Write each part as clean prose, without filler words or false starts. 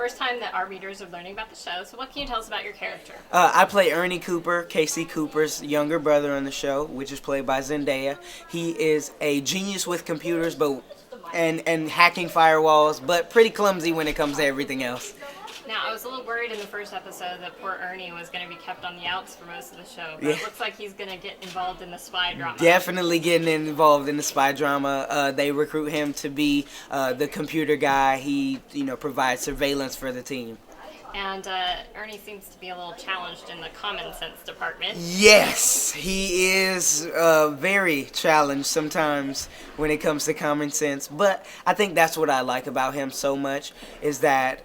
first time that our readers are learning about the show, so what can you tell us about your character? I play Ernie Cooper, Casey Cooper's younger brother on the show, which is played by Zendaya. He is a genius with computers, and hacking firewalls, but pretty clumsy when it comes to everything else. Now, I was a little worried in the first episode that poor Ernie was going to be kept on the outs for most of the show, but it looks like he's going to get involved in the spy drama. Definitely getting involved in the spy drama. They recruit him to be the computer guy. He, provides surveillance for the team. And Ernie seems to be a little challenged in the common sense department. Yes, he is very challenged sometimes when it comes to common sense. But I think that's what I like about him so much is that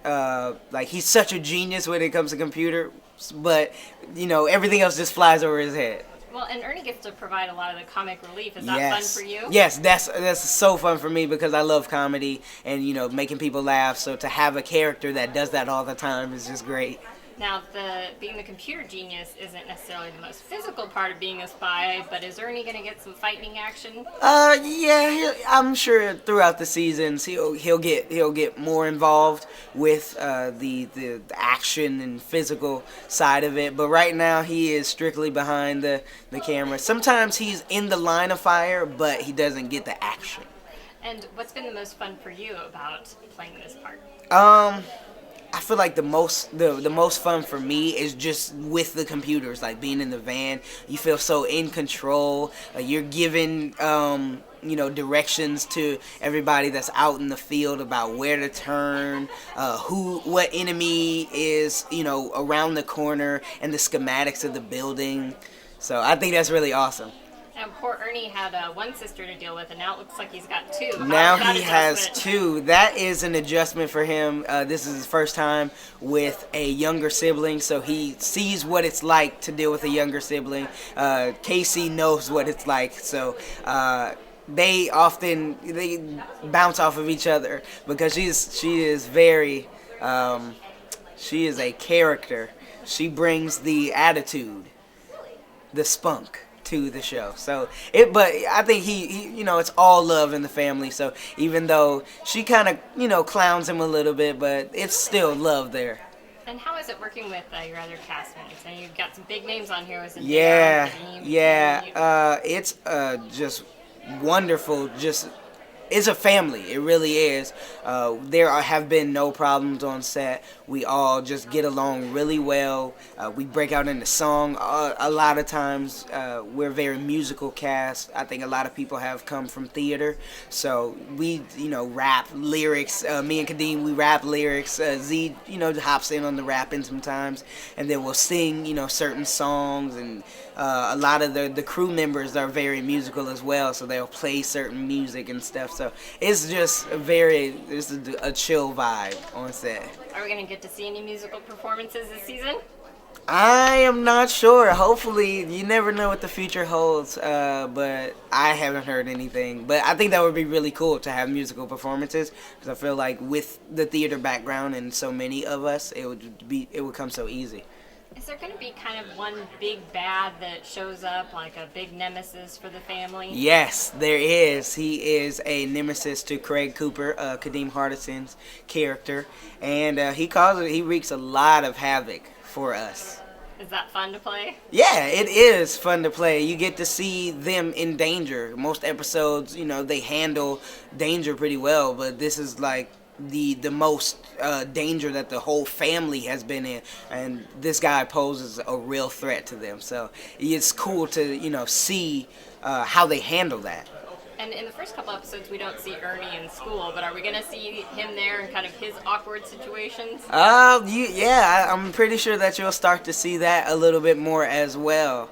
he's such a genius when it comes to computers, but everything else just flies over his head. Well, and Ernie gets to provide a lot of the comic relief. Is that fun for you? Yes, that's so fun for me because I love comedy and, making people laugh. So to have a character that does that all the time is just great. Now, being the computer genius isn't necessarily the most physical part of being a spy, but is Ernie going to get some fighting action? Yeah, I'm sure throughout the seasons he'll get more involved with the action and physical side of it. But right now he is strictly behind the camera. Sometimes he's in the line of fire, but he doesn't get the action. And what's been the most fun for you about playing this part? I feel like the most fun for me is just with the computers, like being in the van. You feel so in control. You're giving directions to everybody that's out in the field about where to turn, what enemy is around the corner, and the schematics of the building. So I think that's really awesome. And poor Ernie had one sister to deal with, and now it looks like he's got two. Now he has two. That is an adjustment for him. This is his first time with a younger sibling, so he sees what it's like to deal with a younger sibling. Casey knows what it's like, so they bounce off of each other because she is a character. She brings the attitude, the spunk to the show. So but I think he it's all love in the family. So even though she kind of clowns him a little bit, but it's still love there. And how is it working with your other castmates? And you've got some big names on here. It's just wonderful. It's a family. It really is. There have been no problems on set. We all just get along really well. We break out into song a lot of times. We're a very musical cast. I think a lot of people have come from theater. So we, rap lyrics. Me and Kadeem, we rap lyrics. Z, hops in on the rapping sometimes. And then we'll sing, certain songs. And a lot of the crew members are very musical as well. So they'll play certain music and stuff. So it's just a chill vibe on set. Are we going to get to see any musical performances this season? I am not sure. Hopefully, you never know what the future holds, but I haven't heard anything. But I think that would be really cool to have musical performances because I feel like with the theater background and so many of us, it would come so easy. Is there going to be kind of one big bad that shows up, like a big nemesis for the family? Yes, there is. He is a nemesis to Craig Cooper, Kadeem Hardison's character, and he wreaks a lot of havoc for us. Is that fun to play? Yeah, it is fun to play. You get to see them in danger. Most episodes, they handle danger pretty well, but this is like the most danger that the whole family has been in, and this guy poses a real threat to them. So it's cool to see how they handle that. And in the first couple episodes, we don't see Ernie in school, but are we going to see him there in kind of his awkward situations? I'm pretty sure that you'll start to see that a little bit more as well.